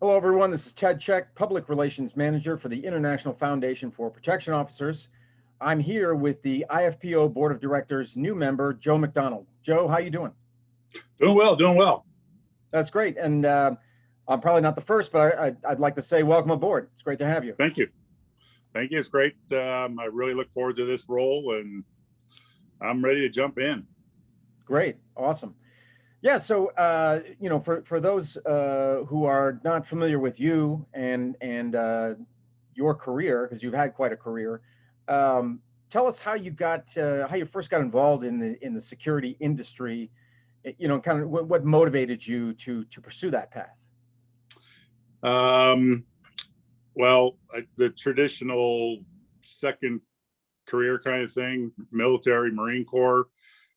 Hello, everyone. This is Ted Check, Public Relations Manager for the International Foundation for Protection Officers. I'm here with the IFPO Board of Directors new member, Joe McDonald. Joe, how you doing? Doing well, doing well. That's great. And I'm probably not the first, but I'd like to say welcome aboard. It's great to have you. Thank you. Thank you. It's great. I really look forward to this role, and I'm ready to jump in. Great. Awesome. Yeah, so for those who are not familiar with you and your career, because you've had quite a career, tell us how you first got involved in the security industry. Kind of what motivated you to pursue that path. Well, the traditional second career kind of thing, military, Marine Corps.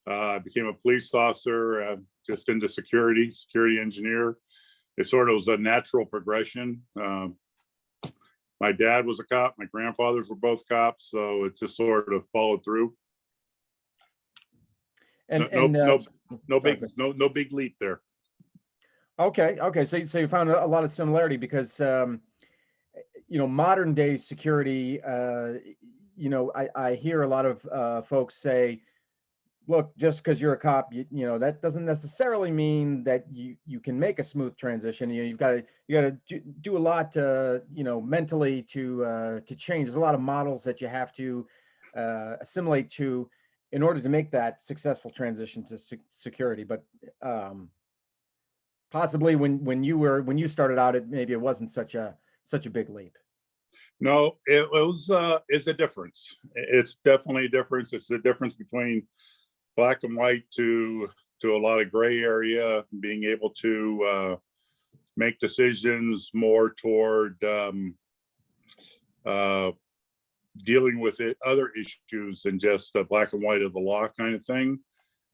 I became a police officer, just into security engineer. It sort of was a natural progression. My dad was a cop, my grandfathers were both cops, so it just sort of followed through. No big leap there. Okay. So you found a lot of similarity because modern day security. I hear a lot of folks say, look, just because you're a cop, that doesn't necessarily mean that you can make a smooth transition. You got to do a lot to mentally to change. There's a lot of models that you have to assimilate to in order to make that successful transition to security. But possibly when you started out, it wasn't such a big leap. No, it's a difference. It's definitely a difference. It's the difference between black and white to a lot of gray area, being able to make decisions more toward dealing with other issues than just the black and white of the law kind of thing.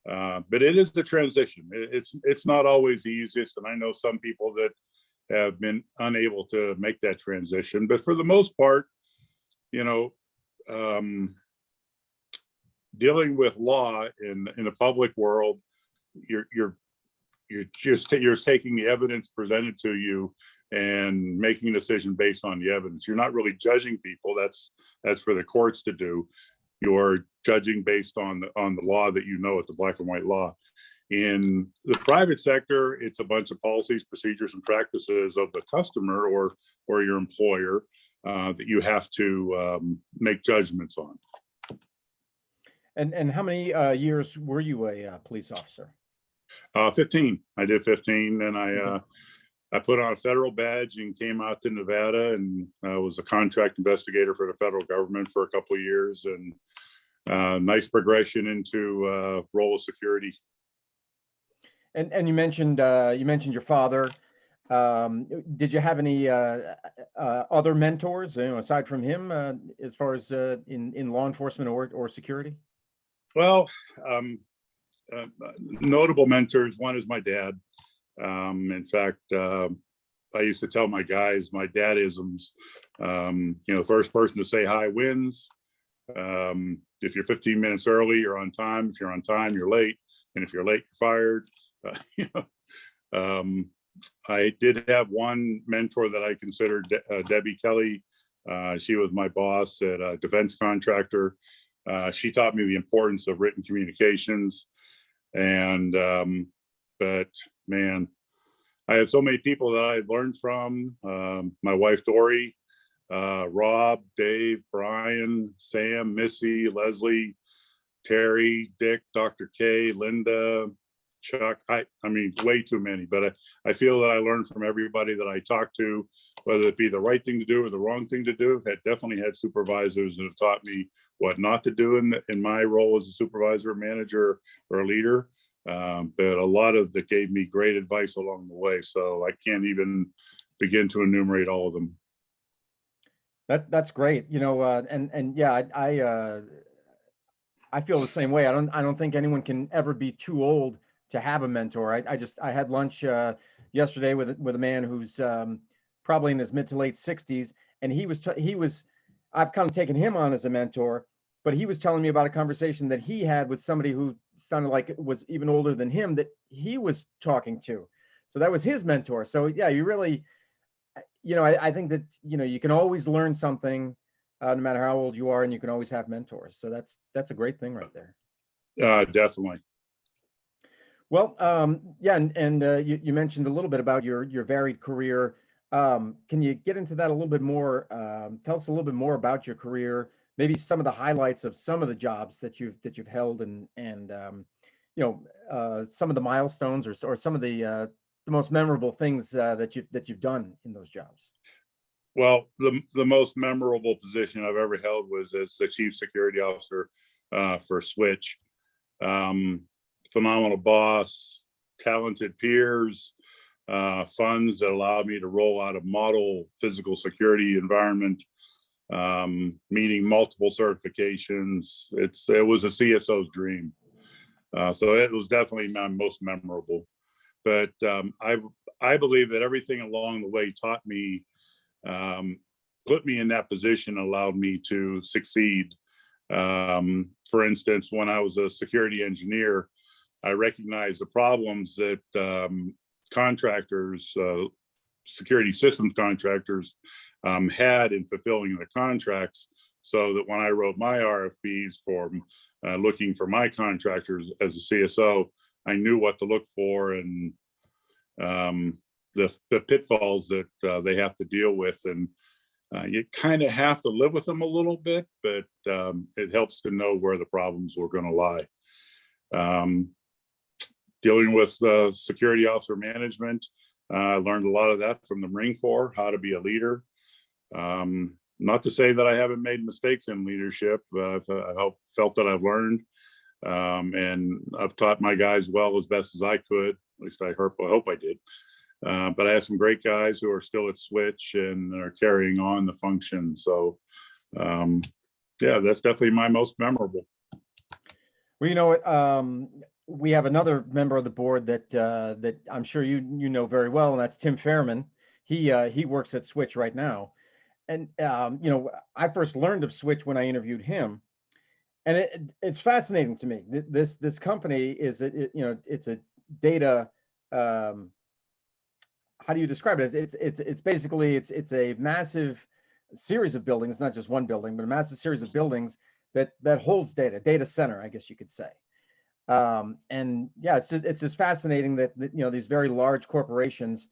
But it is the transition. It's not always the easiest, and I know some people that have been unable to make that transition. But for the most part, dealing with law in the public world, you're taking the evidence presented to you and making a decision based on the evidence. You're not really judging people. That's for the courts to do. You're judging based on the law that it's a black and white law. In the private sector, it's a bunch of policies, procedures, and practices of the customer or your employer that you have to make judgments on. And how many years were you a police officer? 15. I did 15, and I put on a federal badge and came out to Nevada, and was a contract investigator for the federal government for a couple of years, and nice progression into role of security. And you mentioned your father. Did you have any other mentors, aside from him, as far as in law enforcement or security? Well, notable mentors. One is my dad. In fact, I used to tell my guys my dadisms. The first person to say hi wins. If you're 15 minutes early, you're on time. If you're on time, you're late. And if you're late, you're fired. I did have one mentor that I considered, Debbie Kelly. She was my boss at a defense contractor. She taught me the importance of written communications. And but man, I have so many people that I've learned from. My wife Dory, Rob, Dave, Brian, Sam, Missy, Leslie, Terry, Dick, Dr. K, Linda, Chuck. I mean, way too many, but I feel that I learned from everybody that I talked to, whether it be the right thing to do or the wrong thing to do. I've definitely had supervisors that have taught me what not to do in my role as a supervisor, manager, or a leader. But a lot of that gave me great advice along the way. So I can't even begin to enumerate all of them. That's great. And yeah, I feel the same way. I don't think anyone can ever be too old to have a mentor. I had lunch yesterday with a man who's probably in his mid to late 60s, and he was I've kind of taken him on as a mentor, but he was telling me about a conversation that he had with somebody who sounded like it was even older than him that he was talking to. So that was his mentor. So yeah, you really, I think that, you can always learn something, no matter how old you are, and you can always have mentors. So that's a great thing right there. Definitely. Well, yeah, and you mentioned a little bit about your varied career. Can you get into that a little bit more? Tell us a little bit more about your career, maybe some of the highlights of some of the jobs that you've held, and some of the milestones, or some of the most memorable things that you've done in those jobs. Well, the most memorable position I've ever held was as the chief security officer for Switch. Phenomenal boss, talented peers, funds that allowed me to roll out a model physical security environment, meeting multiple certifications. It was a CSO's dream. So it was definitely my most memorable. But I believe that everything along the way taught me, put me in that position, allowed me to succeed. For instance, when I was a security engineer, I recognized the problems that contractors, security systems contractors, had in fulfilling the contracts, so that when I wrote my RFPs for looking for my contractors as a CSO, I knew what to look for, and the pitfalls that they have to deal with. And you kind of have to live with them a little bit, but it helps to know where the problems were going to lie. Dealing with security officer management, I learned a lot of that from the Marine Corps, how to be a leader. Not to say that I haven't made mistakes in leadership. I felt that I've learned, and I've taught my guys well as best as I could. At least I hope I did. But I have some great guys who are still at Switch and are carrying on the function. So, yeah, that's definitely my most memorable. Well, we have another member of the board that I'm sure you know very well, and that's Tim Fairman. He works at Switch right now, and I first learned of Switch when I interviewed him, and it's fascinating to me. This company is it's a data. How do you describe it? It's basically it's a massive series of buildings, not just one building, but a massive series of buildings that holds data center, I guess you could say. And yeah, it's just fascinating that these very large corporations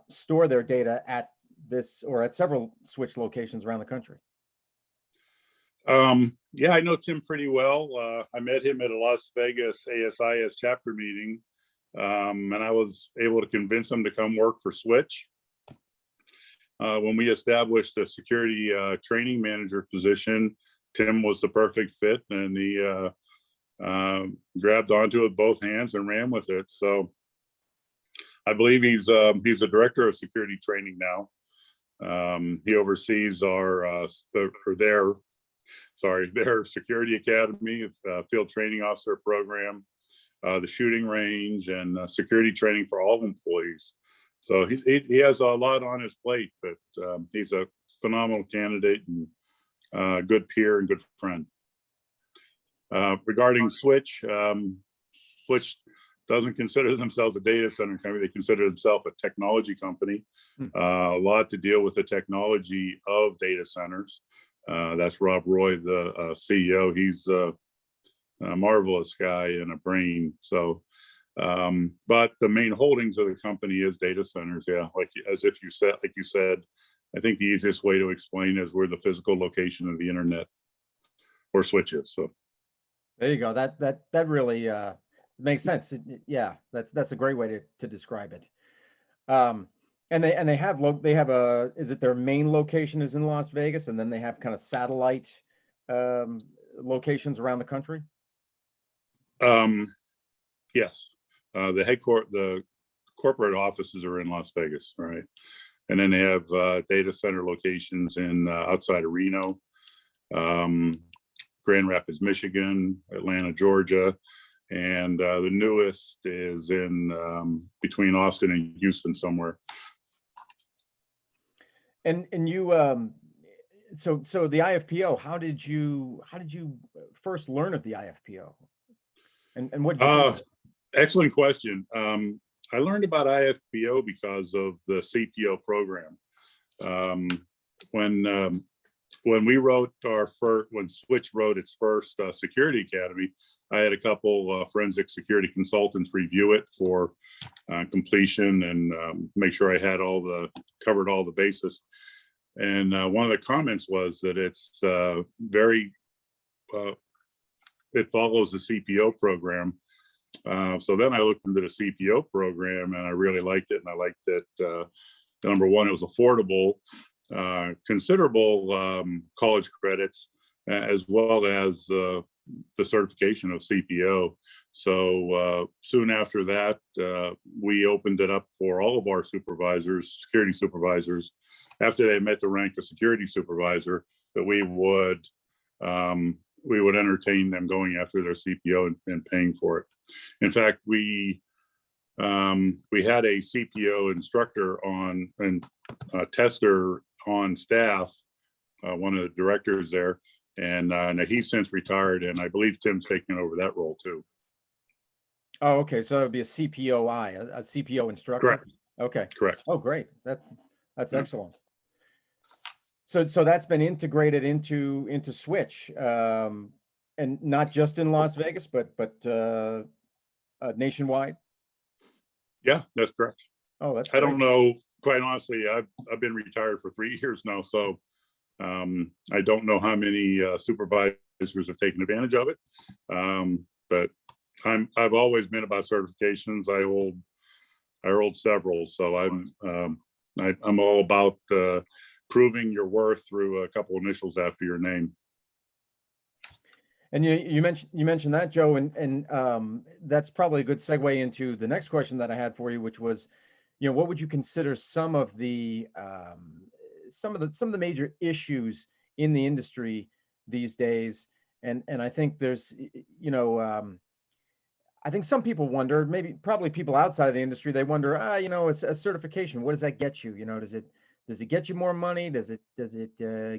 store their data at this or at several Switch locations around the country. Yeah, I know Tim pretty well. I met him at a Las Vegas ASIS chapter meeting, and I was able to convince him to come work for Switch. When we established the security training manager position, Tim was the perfect fit, and he grabbed onto it with both hands and ran with it. So I believe he's a director of security training now. He oversees their security academy, field training officer program, the shooting range, and security training for all employees. So he has a lot on his plate, but he's a phenomenal candidate and good peer and good friend. Regarding Switch, Switch doesn't consider themselves a data center company. They consider themselves a technology company. A lot to deal with the technology of data centers. That's Rob Roy, the CEO. He's a marvelous guy and a brain. So, but the main holdings of the company is data centers. Yeah, like you said, I think the easiest way to explain is we're the physical location of the internet or switches. So there you go. That really makes sense. Yeah, that's a great way to describe it. And they have is it their main location is in Las Vegas, and then they have kind of satellite locations around the country? Yes, the corporate offices are in Las Vegas, right? And then they have data center locations in outside of Reno, Grand Rapids, Michigan, Atlanta, Georgia, and the newest is in between Austin and Houston somewhere. And you so the IFPO, how did you first learn of the IFPO, and what did you do? Excellent question. I learned about IFPO because of the CPO program. When we wrote when Switch wrote its first security academy, I had a couple forensic security consultants review it for completion and make sure I had covered all the bases. And one of the comments was that it's it follows the CPO program. So then I looked into the CPO program and I really liked it. And I liked that, number one, it was affordable, considerable college credits, as well as the certification of CPO. So soon after that, we opened it up for all of our supervisors, security supervisors, after they met the rank of security supervisor, that we would entertain them going after their CPO and paying for it. In fact, we had a CPO instructor and tester on staff, one of the directors there, and he's since retired, and I believe Tim's taken over that role too. Oh, okay. So that would be a CPOI, a CPO instructor. Correct. Okay. Correct. Oh, great. That's excellent. So that's been integrated into Switch, and not just in Las Vegas, but nationwide. Yeah, that's correct. Oh, that's I great. don't know, quite honestly. I've been retired for 3 years now, so I don't know how many supervisors have taken advantage of it. But I've always been about certifications. I hold several, so I'm all about proving your worth through a couple initials after your name. And you mentioned that, Joe, and that's probably a good segue into the next question that I had for you, which was, what would you consider some of the major issues in the industry these days? And I think there's, I think some people wonder, probably people outside of the industry, they wonder, it's a certification. What does that get you? Does it get you more money? Does it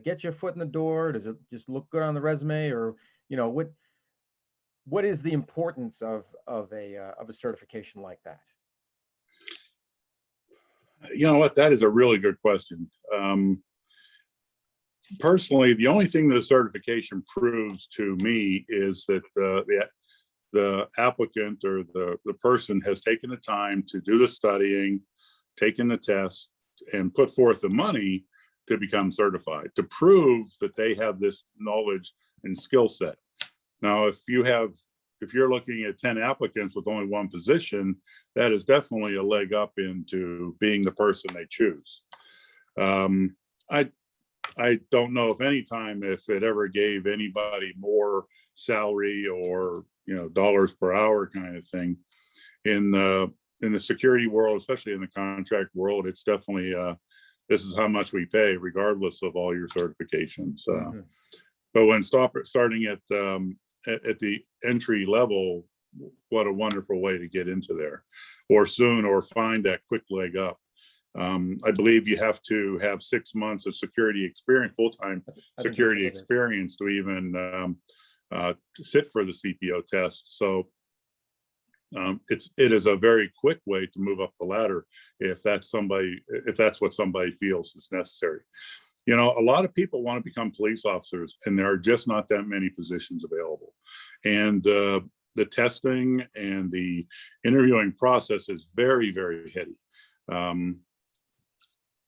get you a foot in the door? Does it just look good on the resume? Or what is the importance of a certification like that? You know what? That is a really good question. Personally, the only thing that a certification proves to me is that the applicant or the person has taken the time to do the studying, taken the test, and put forth the money to become certified, to prove that they have this knowledge and skill set. Now, if you're looking at 10 applicants with only one position, that is definitely a leg up into being the person they choose. I don't know if it ever gave anybody more salary or dollars per hour kind of thing. In the security world, especially in the contract world, it's definitely this is how much we pay, regardless of all your certifications. But when starting at the entry level, what a wonderful way to get into there, or find that quick leg up. I believe you have to have 6 months of security experience, full-time security experience, to even sit for the CPO test. So it is a very quick way to move up the ladder if that's what somebody feels is necessary. A lot of people want to become police officers, and there are just not that many positions available. And the testing and the interviewing process is very, very heady.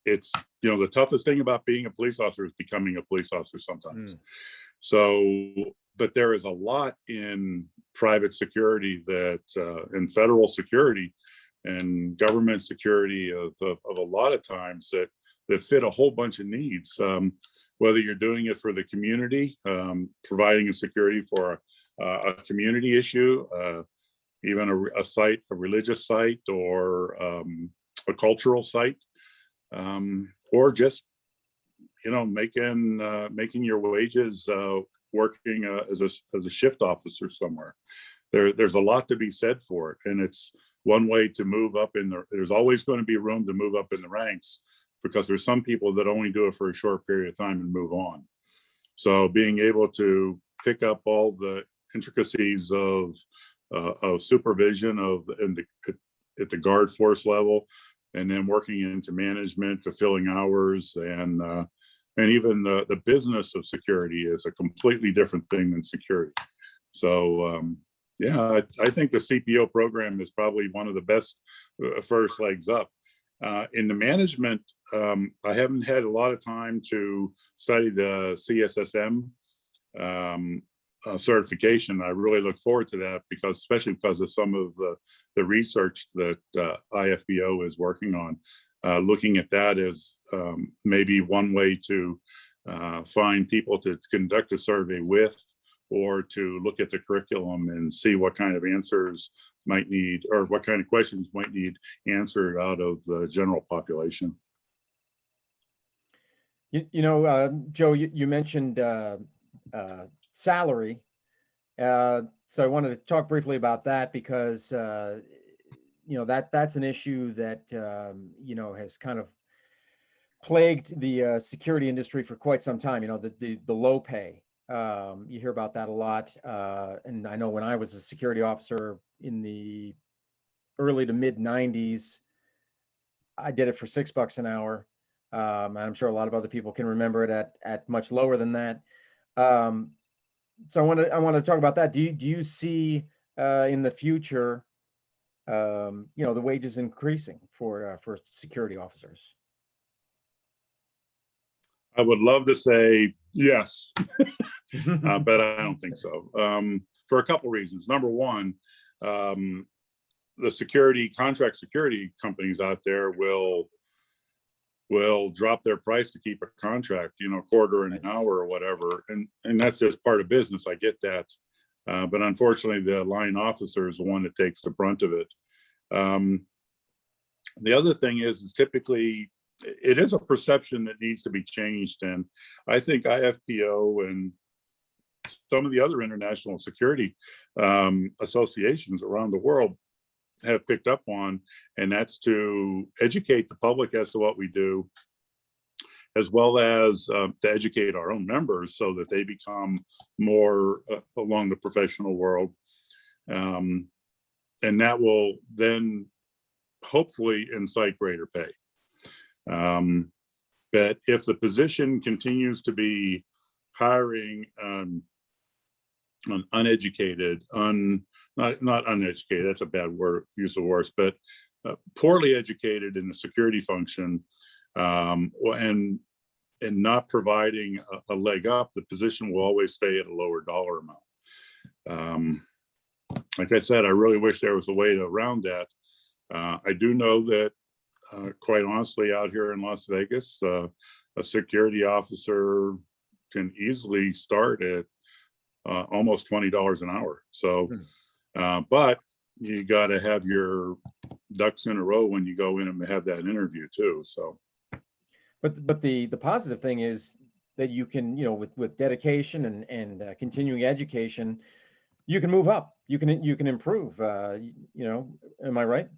It's, the toughest thing about being a police officer is becoming a police officer sometimes. So, but there is a lot in private security in federal security and government security of a lot of times that fit a whole bunch of needs, whether you're doing it for the community, providing a security for a community issue, even a religious site, or a cultural site, or just making your wages working as a shift officer somewhere. There's a lot to be said for it, and it's one way to move up there's always going to be room to move up in the ranks, because there's some people that only do it for a short period of time and move on. So being able to pick up all the intricacies of supervision and at the guard force level, and then working into management, fulfilling hours, and even the business of security is a completely different thing than security. So yeah, I think the CPO program is probably one of the best first legs up. In the management, I haven't had a lot of time to study the CSSM certification. I really look forward to that, because especially because of some of the research that IFPO is working on. Looking at that as maybe one way to find people to conduct a survey with, or to look at the curriculum and see what kind of answers might need, or what kind of questions might need answered out of the general population. Joe, you mentioned salary. So I wanted to talk briefly about that, because that's an issue that has kind of plagued the security industry for quite some time. The low pay. You hear about that a lot. And I know when I was a security officer in the early to mid 90s, I did it for $6 an hour. I'm sure a lot of other people can remember it at much lower than that. So I want to talk about that. Do you see in the future, the wages increasing for security officers? I would love to say yes, but I don't think so. For a couple reasons. Number one, the contract security companies out there will drop their price to keep a contract, quarter an hour or whatever, and that's just part of business. I get that, but unfortunately, the line officer is the one that takes the brunt of it. The other thing is typically it is a perception that needs to be changed, and I think IFPO and some of the other international security associations around the world have picked up on, and that's to educate the public as to what we do, as well as to educate our own members so that they become more along the professional world. And that will then hopefully incite greater pay. But if the position continues to be hiring uneducated, not uneducated, that's a bad word, use of words, but poorly educated in the security function, and not providing a leg up, the position will always stay at a lower dollar amount. Like I said, I really wish there was a way around that. I do know that, quite honestly, out here in Las Vegas, a security officer can easily start at almost $20 an hour. So, but you got to have your ducks in a row when you go in and have that interview too. So, but the positive thing is that you can, with dedication and continuing education, you can move up. You can improve. Am I right?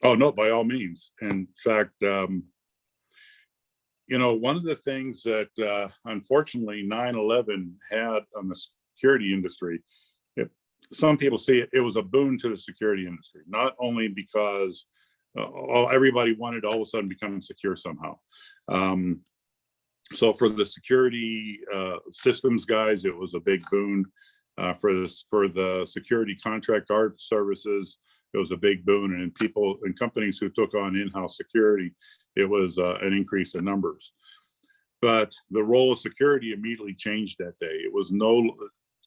Oh no, by all means. In fact, one of the things that unfortunately 9/11 had on the security industry, some people see it was a boon to the security industry, not only because everybody wanted to all of a sudden become secure somehow. So for the security systems guys, it was a big boon. For the security contract guard services, it was a big boon, and people and companies who took on in-house security, it was an increase in numbers. But the role of security immediately changed that day. It was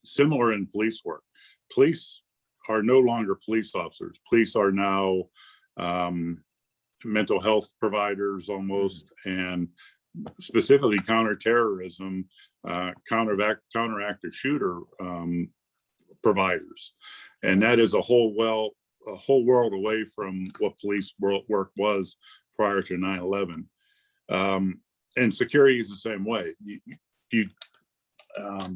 similar in police work. Police are no longer police officers. Police are now mental health providers almost, and specifically counterterrorism, counteractive shooter providers. And that is a whole world away from what police work was prior to 9/11. And security is the same way. I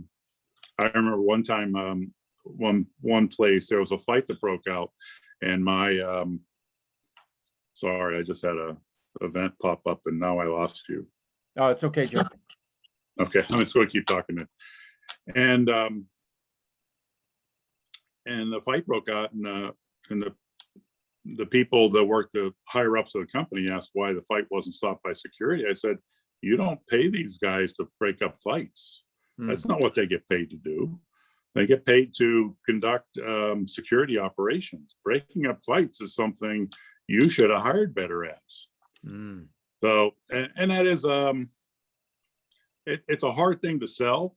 remember one time, one place, there was a fight that broke out, and sorry, I just had a event pop up and now I lost you. Oh, it's okay, Joe. Okay, I'm just going to keep talking. And the fight broke out, and the the people that work the higher ups of the company asked why the fight wasn't stopped by security. I said, you don't pay these guys to break up fights. That's not what they get paid to do. They get paid to conduct security operations. Breaking up fights is something you should have hired better as. So, and that is, it's a hard thing to sell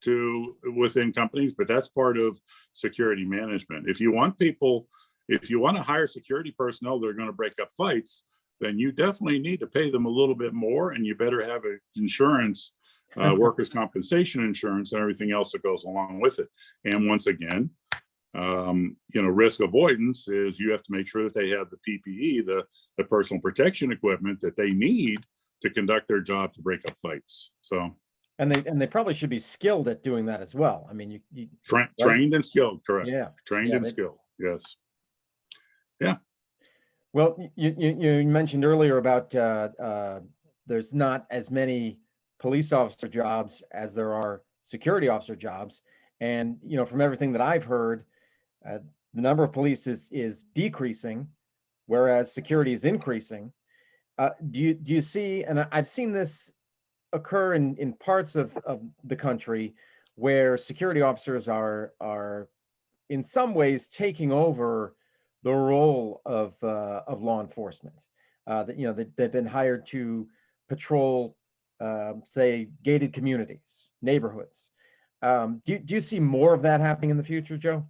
to within companies, but that's part of security management. If you want to hire security personnel that are going to break up fights, then you definitely need to pay them a little bit more, and you better have insurance, workers' compensation insurance, and everything else that goes along with it. And once again, risk avoidance is you have to make sure that they have the PPE, the personal protection equipment that they need to conduct their job to break up fights. So, and they probably should be skilled at doing that as well. I mean, you trained and skilled, correct? Yeah, trained and skilled. Yes. Yeah. Well, you mentioned earlier about there's not as many police officer jobs as there are security officer jobs, and from everything that I've heard, the number of police is decreasing, whereas security is increasing. Do you see? And I've seen this occur in parts of the country where security officers are in some ways taking over the role of law enforcement. They've been hired to patrol, say, gated communities, neighborhoods. Do you see more of that happening in the future, Joe?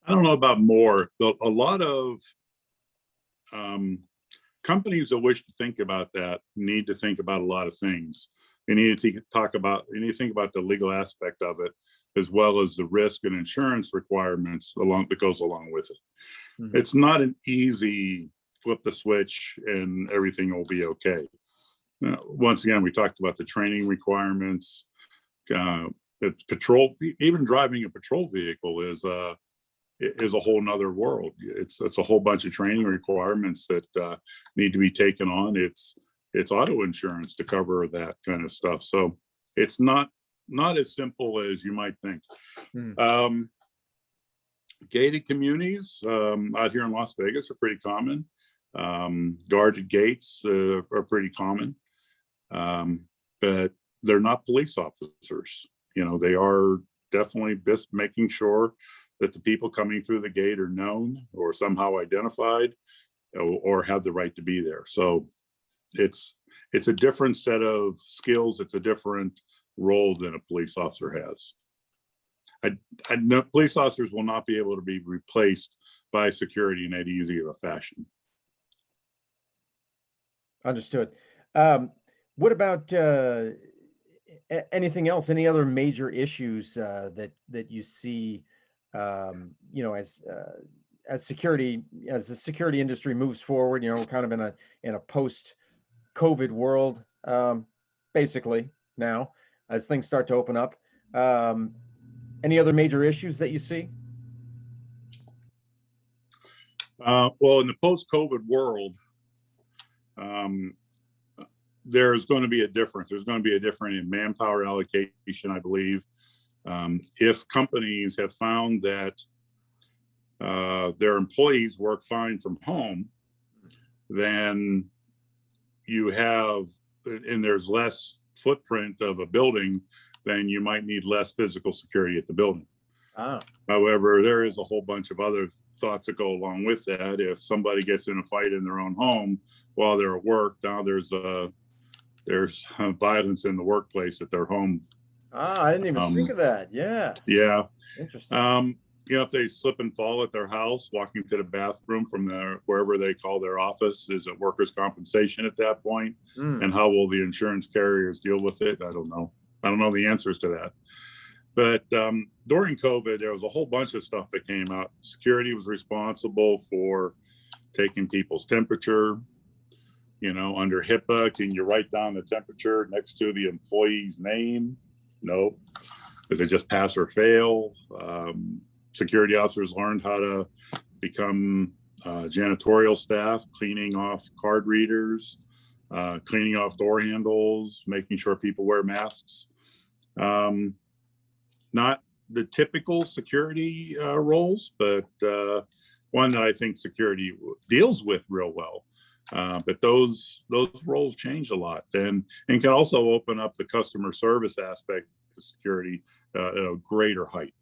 I don't know about more. A lot of companies that wish to think about that need to think about a lot of things. They need to think about the legal aspect of it, as well as the risk and insurance requirements that goes along with it. It's not an easy flip the switch and everything will be okay. Once again, we talked about the training requirements. It's patrol. Even driving a patrol vehicle is a whole nother world. It's a whole bunch of training requirements that need to be taken on. It's auto insurance to cover that kind of stuff. So it's not as simple as you might think. Gated communities out here in Las Vegas are pretty common. Guarded gates are pretty common, but they're not police officers. They are definitely just making sure that the people coming through the gate are known or somehow identified or have the right to be there. So it's a different set of skills. It's a different role than a police officer has. I know police officers will not be able to be replaced by security in that easy of a fashion. Understood. What about anything else? Any other major issues that you see? As the security industry moves forward, we're kind of in a post-COVID world, basically now, as things start to open up. Any other major issues that you see? Well, in the post-COVID world, there's going to be a difference. There's going to be a difference in manpower allocation, I believe. If companies have found that their employees work fine from home, then there's less footprint of a building, then you might need less physical security at the building. However, there is a whole bunch of other thoughts that go along with that. If somebody gets in a fight in their own home while they're at work, now there's violence in the workplace at their home. I didn't even think of that. Yeah. Interesting. If they slip and fall at their house, walking to the bathroom from wherever they call their office, is it workers' compensation at that point? And how will the insurance carriers deal with it? I don't know. I don't know the answers to that. But during COVID, there was a whole bunch of stuff that came out. Security was responsible for taking people's temperature. Under HIPAA, can you write down the temperature next to the employee's name? No. Is it just pass or fail? Security officers learned how to become janitorial staff, cleaning off card readers, cleaning off door handles, making sure people wear masks. Not the typical security roles, but one that I think security deals with real well. But those roles change a lot, and can also open up the customer service aspect of security at a greater height.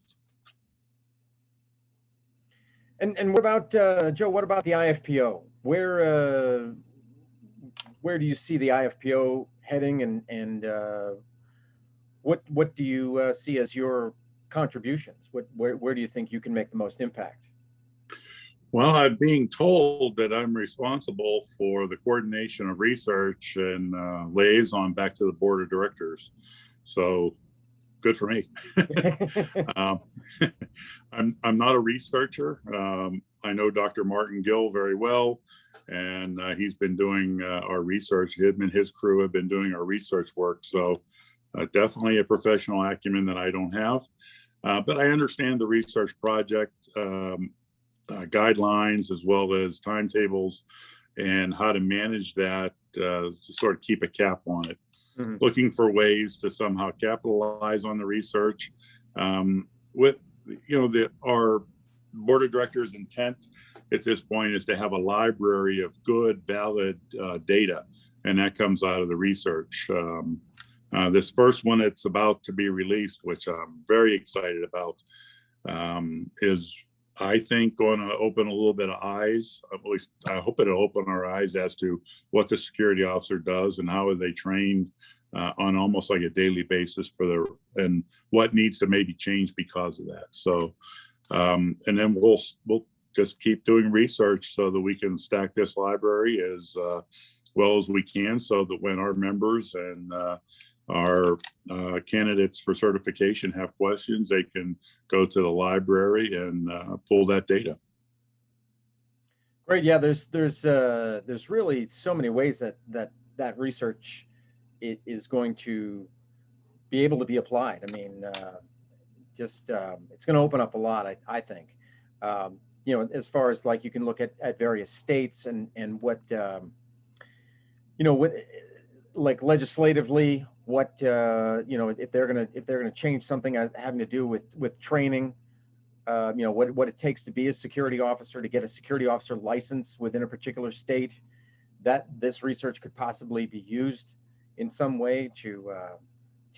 And what about Joe? What about the IFPO? Where do you see the IFPO heading, and what do you see as your contributions? Where do you think you can make the most impact? Well, I'm being told that I'm responsible for the coordination of research and liaison back to the board of directors. So good for me. I'm not a researcher. I know Dr. Martin Gill very well, and he's been doing our research. Him and his crew have been doing our research work. So definitely a professional acumen that I don't have. But I understand the research project guidelines, as well as timetables, and how to manage that to sort of keep a cap on it. Mm-hmm. Looking for ways to somehow capitalize on the research. With our board of directors' intent at this point is to have a library of good, valid data, and that comes out of the research. This first one that's about to be released, which I'm very excited about, is, I think, going to open a little bit of eyes. At least I hope it'll open our eyes as to what the security officer does and how are they trained on almost like a daily basis and what needs to maybe change because of that. So, and then we'll just keep doing research so that we can stack this library as well as we can, so that when our members and our candidates for certification have questions, they can go to the library and pull that data. Great. Yeah, there's really so many ways that research is going to be able to be applied. I mean, it's going to open up a lot, I think. As far as, like, you can look at various states and what like legislatively, what if they're gonna change something having to do with training, what it takes to be a security officer, to get a security officer license within a particular state, that this research could possibly be used in some way to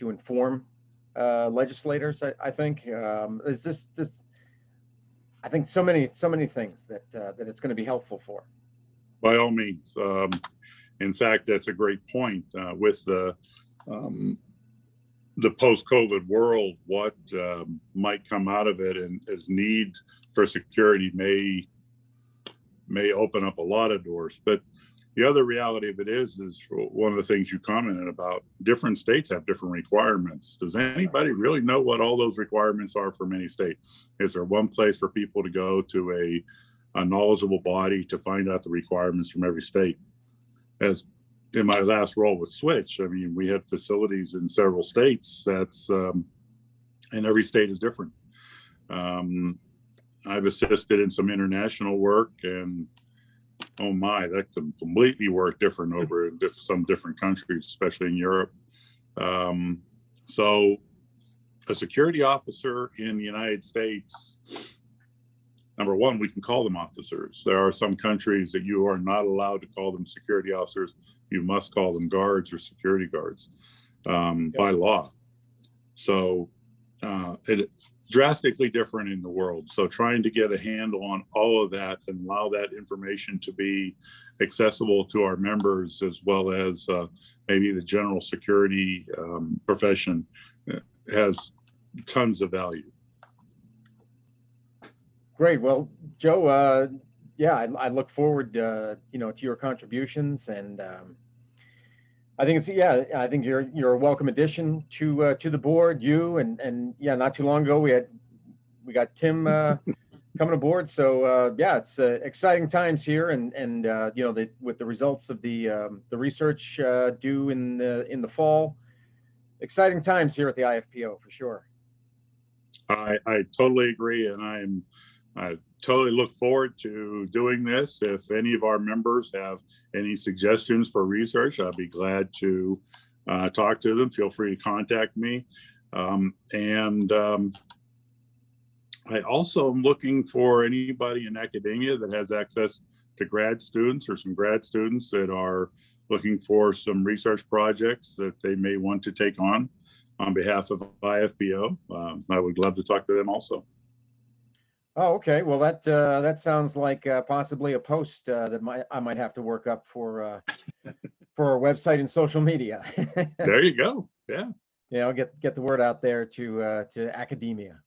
inform legislators. I think there's just I think so many things that it's going to be helpful for. By all means. In fact, that's a great point. With the post-COVID world, what might come out of it, and as need for security may open up a lot of doors. But the other reality of it is one of the things you commented about, different states have different requirements. Does anybody really know what all those requirements are for many states? Is there one place for people to go to a knowledgeable body to find out the requirements from every state? As in my last role with Switch, I mean, we had facilities in several states. And every state is different. I've assisted in some international work, and oh my, that can completely work different over in some different countries, especially in Europe. So a security officer in the United States, number one, we can call them officers. There are some countries that you are not allowed to call them security officers. You must call them guards or security guards by law. So it's drastically different in the world. So trying to get a handle on all of that and allow that information to be accessible to our members, as well as maybe the general security profession, has tons of value. Great. Well, Joe, yeah, I look forward, to your contributions, and I think I think you're a welcome addition to the board. You and not too long ago we got Tim coming aboard. So yeah, it's exciting times here, and with the results of the research due in the fall, exciting times here at the IFPO for sure. I totally agree, and I totally look forward to doing this. If any of our members have any suggestions for research, I'd be glad to talk to them. Feel free to contact me. I also am looking for anybody in academia that has access to grad students or some grad students that are looking for some research projects that they may want to take on behalf of IFPO. I would love to talk to them also. Oh, okay. Well, that sounds like possibly a post that I might have to work up for our website and social media. There you go. Yeah. I'll get the word out there to academia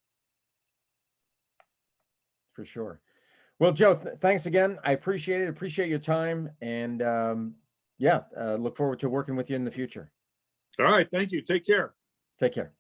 for sure. Well, Joe, thanks again. I appreciate it. Appreciate your time, and yeah, look forward to working with you in the future. All right. Thank you. Take care. Take care.